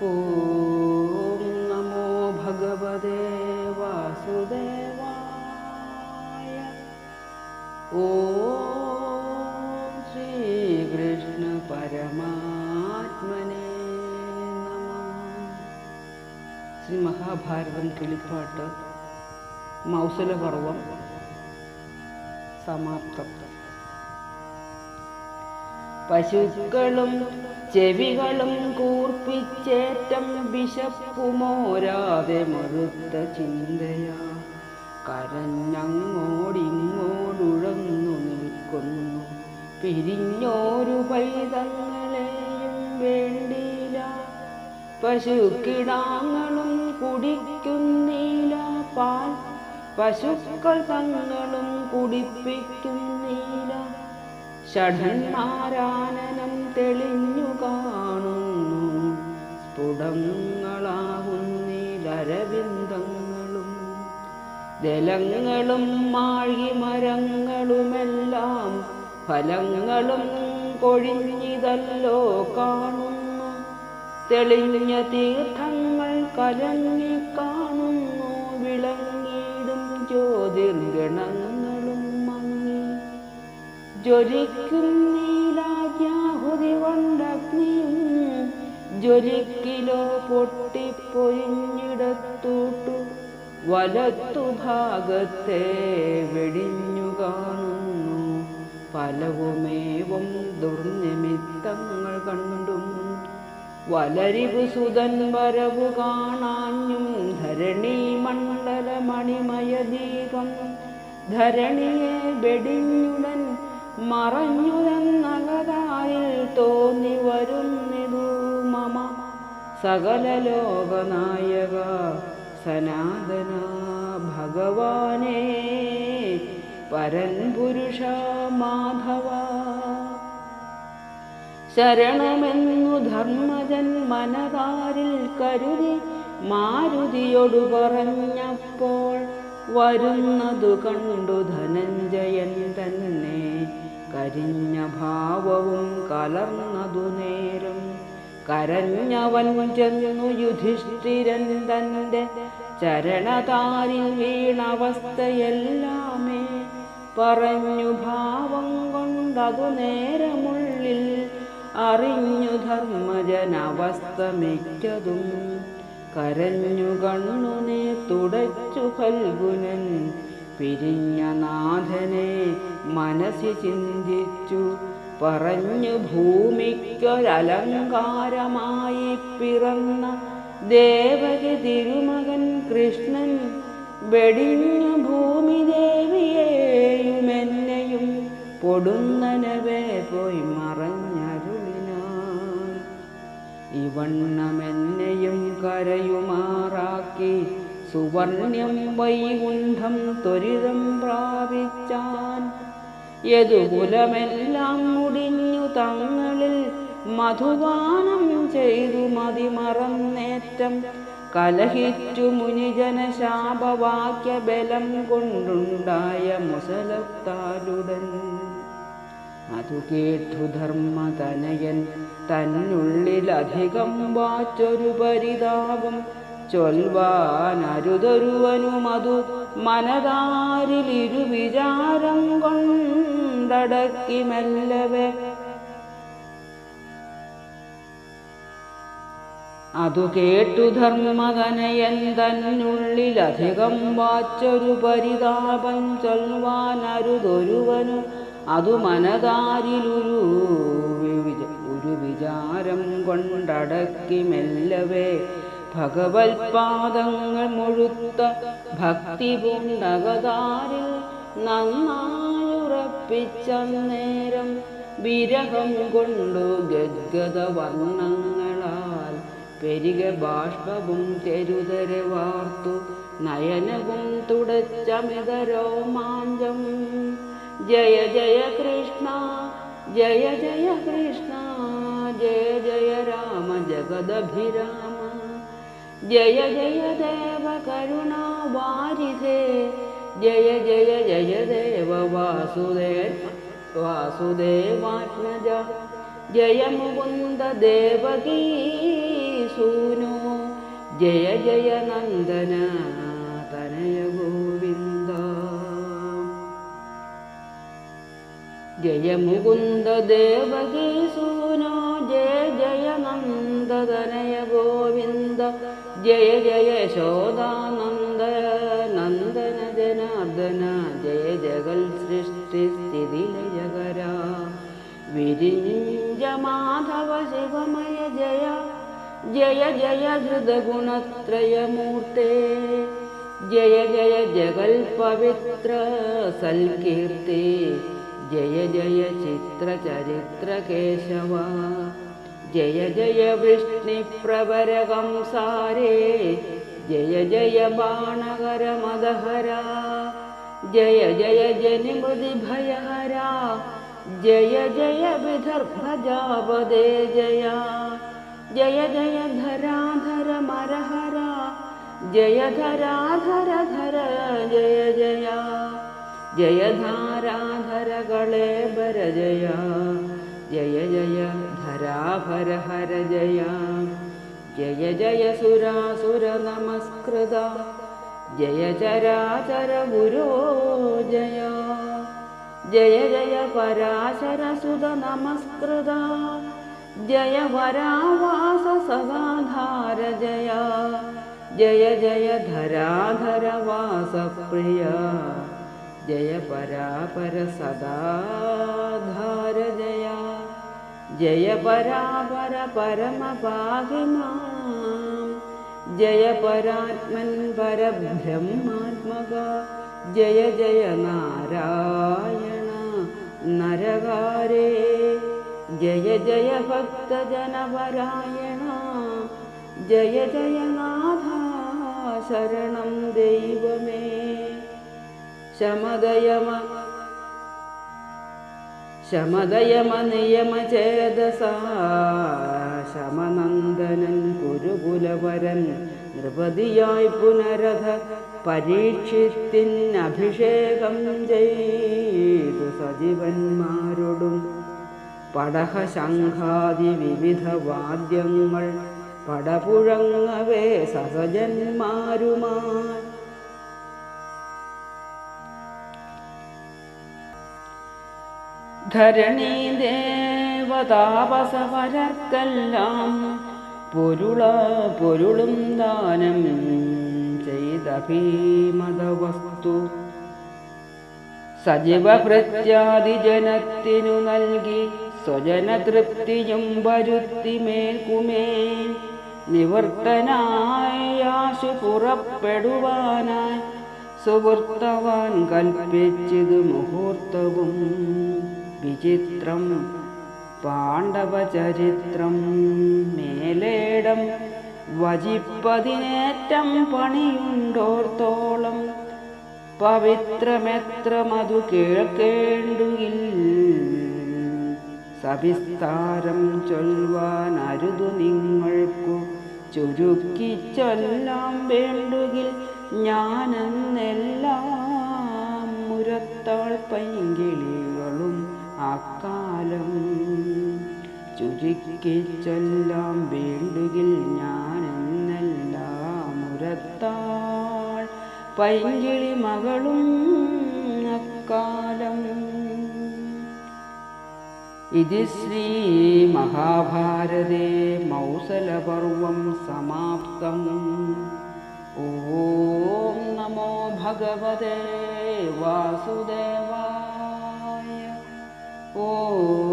ഓം നമോ ഭഗവതേ വാസുദേവായ. ഓം ശ്രീകൃഷ്ണ പരമാത്മനേ നമഃ. ശ്രീ മഹാഭാരതം കിളിപ്പാട്ട് മൗസലപർവം സമാപ്തം. പശുക്കളും ചെവികളും കൂർപ്പിച്ചേറ്റം വിശപ്പുമോരാതെ മറുത്ത ചിന്തയാ കരഞ്ഞങ്ങോടിങ്ങോടുഴന്നു നിൽക്കുന്നു. പിരിഞ്ഞോരു പൈതങ്ങളെയും വേണ്ടിയില്ല, പശുക്കിടാങ്ങളും കുടിക്കുന്നില്ല പാൽ, പശുക്കൾ തങ്ങളും കുടിപ്പിക്കുന്നില്ല. ഷഡന്മാരാനനം തെളിഞ്ഞു കാണുന്നു, സ്ഫുടങ്ങളാകുന്നീലരവിന്ദങ്ങളും ദലങ്ങളും മാഴിമരങ്ങളുമെല്ലാം ഫലങ്ങളും കൊഴിഞ്ഞിതല്ലോ കാണുന്നു. തെളിഞ്ഞ തീർത്ഥങ്ങൾ കലങ്ങി കാണുന്നു, വിളങ്ങിയിടും ജ്യോതിർഗണങ്ങളും മങ്ങി. ജ്വലിക്കുന്നീലാഹുതി കൊണ്ടഗ്നിയും ജ്വലിക്കിലോ പൊട്ടിപ്പൊരിഞ്ഞിടത്തോട്ടു വലത്തു ഭാഗത്തെ വെടിഞ്ഞു കാണുന്നു. പലവുമേവം ദുർനിമിത്തങ്ങൾ കണ്ടും വലരിവു സുതൻ വരവു കാണാഞ്ഞും ധരണി മണ്ഡല മണിമയദീകം ധരണിയെ വെടിഞ്ഞുടൻ മറഞ്ഞുവെന്നകതായിൽ തോന്നി വരുന്നിതു മമ സകല ലോകനായക സനാതന ഭഗവാനേ പരൻ പുരുഷ മാധവ. ശരണമെന്നു ധർമ്മജൻ മനതാരിൽ കരുതി മാരുതിയോടു പറഞ്ഞപ്പോൾ വരുന്നതു കണ്ടു ധനഞ്ജയൻ തന്നെ കരിഞ്ഞ ഭാവവും കലർന്നതു നേരം. കരഞ്ഞവൻ ചെന്നു യുധിഷ്ഠിരൻ തന്റെ ചരണതാരിൽ വീണവസ്ഥയെല്ലാമേ പറഞ്ഞു ഭാവം കൊണ്ടതു നേരമുള്ളിൽ അറിഞ്ഞു ധർമ്മജനവസ്ഥ മിക്കതും. കരഞ്ഞു കണ്ണുനീർ തുടച്ചു ഫൽഗുനൻ പിരിഞ്ഞ നാഥനെ മനസ്സി ചിന്തിച്ചു പറഞ്ഞു ഭൂമിക്കൊരലങ്കാരമായി പിറന്ന ദേവകി തിരുമകൻ കൃഷ്ണൻ വെടിഞ്ഞു ഭൂമിദേവിയെയുമെന്നെയും പൊടുന്നനവേ പോയി മറഞ്ഞരുളിനാൻ. ഇവണ്ണമെന്നെയും കരയുമാറാക്കി സുവർണ്യം വൈകുണ്ഠം ത്വരിതം പ്രാപിച്ചാൻ. യദുകുലമെല്ലാം മുടിഞ്ഞു തങ്ങളിൽ മധുപാനം ചെയ്തു മതിമറന്നേറ്റം കലഹിച്ചു മുനിജന ശാപവാക്യ ബലം കൊണ്ടുണ്ടായ മുസലത്താലുടൻ. അതു കേട്ടു ധർമ്മതനയൻ തന്നുള്ളിലധികം വാച്ചൊരു പരിതാപം ചൊൽവാനരുതൊരുവനുമതു മനതാരിലിരു വിചാരം കൊണ്ടടക്കി മെല്ലവേ. അതു കേട്ടു ധർമ്മതനയൻ തന്നുള്ളിലധികം വാച്ചൊരു പരിതാപം ചൊൽവാനരുതൊരുവനു അതു മനതാരിലൊരു വിചാരം കൊണ്ടടക്കി മെല്ലവേ. ഭഗവത്പാദങ്ങൾ മുഴുത്ത ഭക്തി പൂണ്ടകതാരിൽ നന്നായുറപ്പിച്ച നേരം വിരഹം കൊണ്ടു ഗദ്ഗത വർണ്ണങ്ങളാൽ പെരിക ബാഷ്പവും തെരുതരെ വാർത്തു നയനവും തുടച്ചമിത രോമാഞ്ചം. ജയ ജയ കൃഷ്ണ ജയ ജയ കൃഷ്ണ ജയ ജയ രാമ ജഗദഭിരാമ ജയ ജയ ദേവ കരുണാ വാരിധേ ജയ ജയ ജയ ദേവ വാസുദേവാത്മജ ജയ മുകുന്ദ ദേവകീ സൂര ജയ ജയ നന്ദന തനയ ഗോവിന്ദ. ജയ മുകുന്ദ ദേവകീ സൂനോ ജയ ജയ നന്ദ തനയ ഗോവിന്ദ. ജയ ജയ യശോദാനന്ദ നന്ദന ജനാർദ്ദന. ജയ ജഗൽ സൃഷ്ടി സ്ഥിതി ലയകര. വിരിഞ്ച മാധവ ശിവമയ ജയ ജയ ജയ ധൃതഗുണത്രയമൂർത്തേ. ജയ ജയ ജഗൽ പവിത്ര സൽകീർത്തി. ജയ ജയ ചിത്രചരിത്ര കേശവ. ജയ ജയ വൃഷ്ണിപ്രവരകംസാരേ. ജയ ജയ ബാണകര മദഹര. ജയ ജയ ജനിമൃതി ഭയഹര. ജയ ജയ വിദർഭജാപദേ ജയ. ജയ ജയ ധരാധര മരഹര. ജയ ധരാധര ധര ജയ ജയ. ജയ ധാരാധര കളേബര ജയ. ജയ ജയ ധരാഭര ഹര ജയ. ജയ ജയ സുരാസുര നമസ്കൃത. ജയ ചരാചര ഗുരോ ജയ. ജയ ജയ പരാശര സുത നമസ്കൃത. ജയ വരാവാസ സദാധാര ജയ. ജയ ജയ ധരാധര വാസപ്രിയ. ജയ പരാപര സദാധാര ജയ. ജയ പരാപര പരമപാഹിമാം. ജയ പരാത്മൻ പരബ്രഹ്മാത്മക. ജയ ജയ നാരായണ നരകാരേ. ജയ ജയ ഭക്തജനപരായണ. ജയ ജയ നാഥ ശരണം ദൈവമേ. ശമദയമ നിയമചേതസാ. ശമനന്ദനൻ കുരുകുലവരൻ നൃപതിയായി പുനരഥ പരീക്ഷിത്തിൻ അഭിഷേകം ചെയ്തു സജീവന്മാരോടും. പടഹ ശംഖാദി വിവിധ വാദ്യങ്ങൾ പടപുഴങ്ങവേ സഹജന്മാരുമായി. ധരണീ ദേവതാപസവരർക്കെല്ലാം പൊരുളും ദാനം ചെയ്ത ഭീമത വസ്തു. സജീവ ഭൃത്യാദി ജനത്തിനു നൽകി സ്വജന തൃപ്തിയും വരുത്തി മേൽക്കുമേൽ. നിവർത്തനായാശു പുറപ്പെടുവാനായി സുഹൃത്തവാൻ കൽപ്പിച്ചതു മുഹൂർത്തവും. വിചിത്രം പാണ്ഡവചരിത്രം മേലേടം വജിപ്പതിനേറ്റം പണിയുണ്ടോർത്തോളം. പവിത്രമെത്ര മധു കേൾക്കേണ്ടുകിൽ സവിസ്താരം ചൊൽവാൻ അരുതു നിങ്ങൾക്കു. ചുരുക്കി ചൊല്ലാം വേണ്ടുകിൽ ഞാനെന്നെല്ലാം മുരത്താൾ പൈങ്കിളികളും അക്കാലം. ചുരുക്കി ചൊല്ലാം വേണ്ടുകിൽ ഞാനെന്നെല്ലാം മുരത്താൾ പൈങ്കിളി മകളും അക്കാലം. ഇതി ശ്രീ മഹാഭാരതേ മൗസലപർവം സമാപ്തം. ഓം നമോ ഭഗവതേ വാസുദേവായ. ഓം